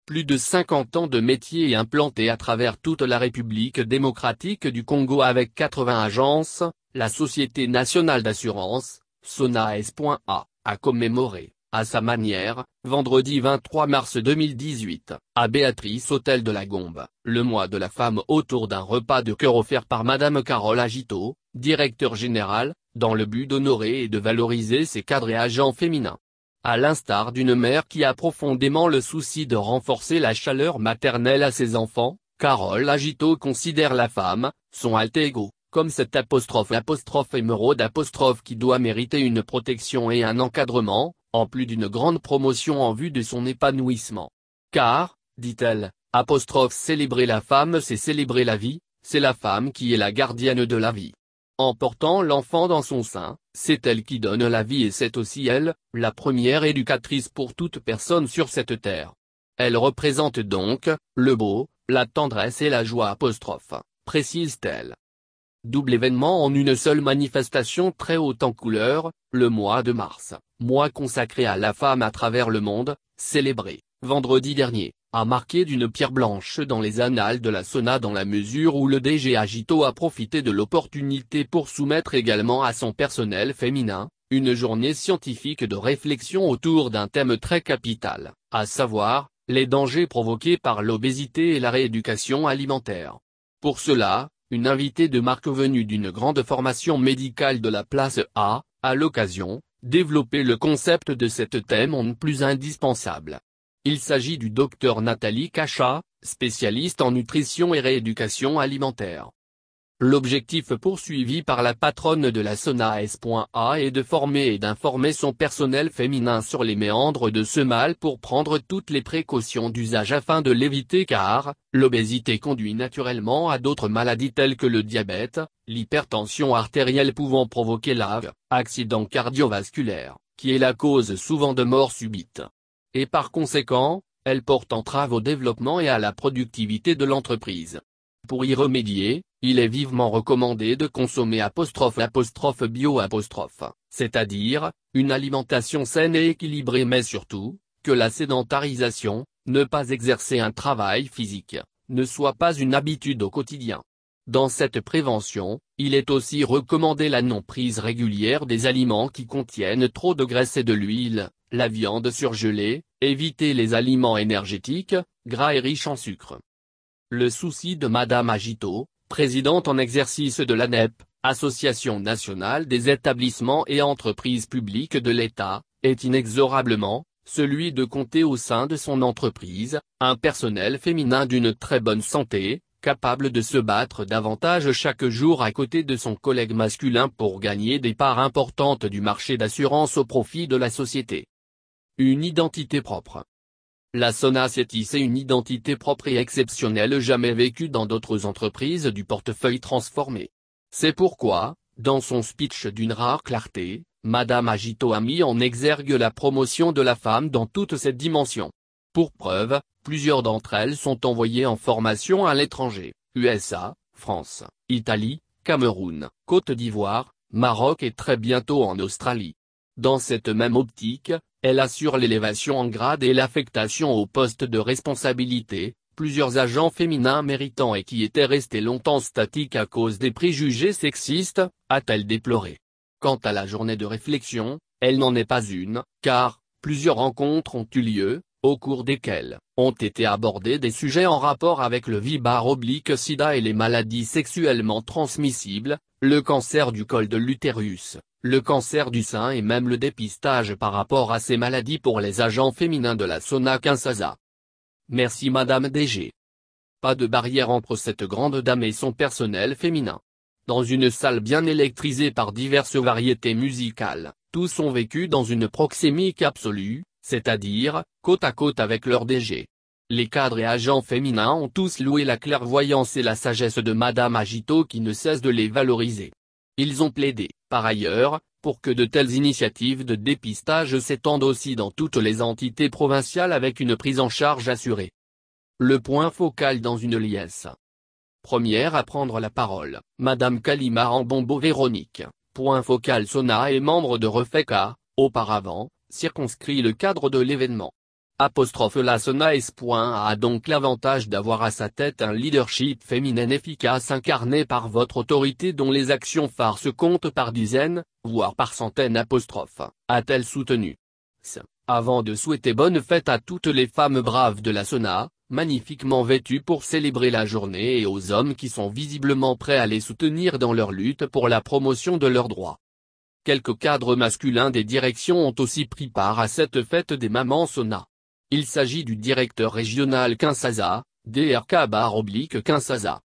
plus de 50 ans de métier et implanté à travers toute la République démocratique du Congo avec 80 agences, la Société nationale d'assurance, SONAS.A, a commémoré, à sa manière, vendredi 23 mars 2018, à Béatrice Hôtel de la Gombe, le mois de la femme autour d'un repas de cœur offert par Madame Carole Agito, directeur général, dans le but d'honorer et de valoriser ses cadres et agents féminins. À l'instar d'une mère qui a profondément le souci de renforcer la chaleur maternelle à ses enfants, Carole Agito considère la femme, son alter ego, comme cette émeraude qui doit mériter une protection et un encadrement, en plus d'une grande promotion en vue de son épanouissement. Car, dit-elle, célébrer la femme c'est célébrer la vie, c'est la femme qui est la gardienne de la vie. En portant l'enfant dans son sein, c'est elle qui donne la vie et c'est aussi elle, la première éducatrice pour toute personne sur cette terre. Elle représente donc, le beau, la tendresse et la joie précise-t-elle. Double événement en une seule manifestation très haute en couleur, le mois de mars, mois consacré à la femme à travers le monde, célébré, vendredi dernier, a marqué d'une pierre blanche dans les annales de la SONA dans la mesure où le DG Agito a profité de l'opportunité pour soumettre également à son personnel féminin, une journée scientifique de réflexion autour d'un thème très capital, à savoir, les dangers provoqués par l'obésité et la rééducation alimentaire. Pour cela, une invitée de marque venue d'une grande formation médicale de la place A, à l'occasion, développé le concept de cet thème on ne plus indispensable. Il s'agit du docteur Nathalie Cacha, spécialiste en nutrition et rééducation alimentaire. L'objectif poursuivi par la patronne de la SONAS.A est de former et d'informer son personnel féminin sur les méandres de ce mal pour prendre toutes les précautions d'usage afin de l'éviter car, l'obésité conduit naturellement à d'autres maladies telles que le diabète, l'hypertension artérielle pouvant provoquer l'accident cardiovasculaire, qui est la cause souvent de mort subite. Et par conséquent, elle porte entrave au développement et à la productivité de l'entreprise. Pour y remédier, il est vivement recommandé de consommer bio, c'est-à-dire, une alimentation saine et équilibrée mais surtout, que la sédentarisation, ne pas exercer un travail physique, ne soit pas une habitude au quotidien. Dans cette prévention, il est aussi recommandé la non-prise régulière des aliments qui contiennent trop de graisse et de l'huile, la viande surgelée, éviter les aliments énergétiques, gras et riches en sucre. Le souci de Madame Agito, présidente en exercice de l'ANEP, Association nationale des établissements et entreprises publiques de l'État, est inexorablement, celui de compter au sein de son entreprise, un personnel féminin d'une très bonne santé, capable de se battre davantage chaque jour à côté de son collègue masculin pour gagner des parts importantes du marché d'assurance au profit de la société. Une identité propre. La SONA s'est tissée une identité propre et exceptionnelle jamais vécue dans d'autres entreprises du portefeuille transformé. C'est pourquoi, dans son speech d'une rare clarté, Madame Agito a mis en exergue la promotion de la femme dans toutes ses dimensions. Pour preuve, plusieurs d'entre elles sont envoyées en formation à l'étranger, USA, France, Italie, Cameroun, Côte d'Ivoire, Maroc et très bientôt en Australie. Dans cette même optique, elle assure l'élévation en grade et l'affectation au poste de responsabilité, plusieurs agents féminins méritants et qui étaient restés longtemps statiques à cause des préjugés sexistes, a-t-elle déploré. Quant à la journée de réflexion, elle n'en est pas une, car, plusieurs rencontres ont eu lieu, au cours desquelles, ont été abordés des sujets en rapport avec le VIH/SIDA et les maladies sexuellement transmissibles, le cancer du col de l'utérus, le cancer du sein et même le dépistage par rapport à ces maladies pour les agents féminins de la SONA Kinshasa. Merci Madame DG. Pas de barrière entre cette grande dame et son personnel féminin. Dans une salle bien électrisée par diverses variétés musicales, tous ont vécu dans une proxémique absolue, c'est-à-dire, côte à côte avec leur DG. Les cadres et agents féminins ont tous loué la clairvoyance et la sagesse de Madame Agito qui ne cesse de les valoriser. Ils ont plaidé, par ailleurs, pour que de telles initiatives de dépistage s'étendent aussi dans toutes les entités provinciales avec une prise en charge assurée. Le point focal dans une liesse. Première à prendre la parole, Madame Kalima Ambombo Véronique, point focal SONA et membre de Refeka, auparavant, circonscrit le cadre de l'événement. La Sona S.A a donc l'avantage d'avoir à sa tête un leadership féminin efficace incarné par votre autorité dont les actions phares se comptent par dizaines, voire par centaines. A-t-elle soutenu. Avant de souhaiter bonne fête à toutes les femmes braves de la Sona, magnifiquement vêtues pour célébrer la journée, et aux hommes qui sont visiblement prêts à les soutenir dans leur lutte pour la promotion de leurs droits. Quelques cadres masculins des directions ont aussi pris part à cette fête des mamans Sona. Il s'agit du directeur régional Kinshasa, DRK-Kinshasa.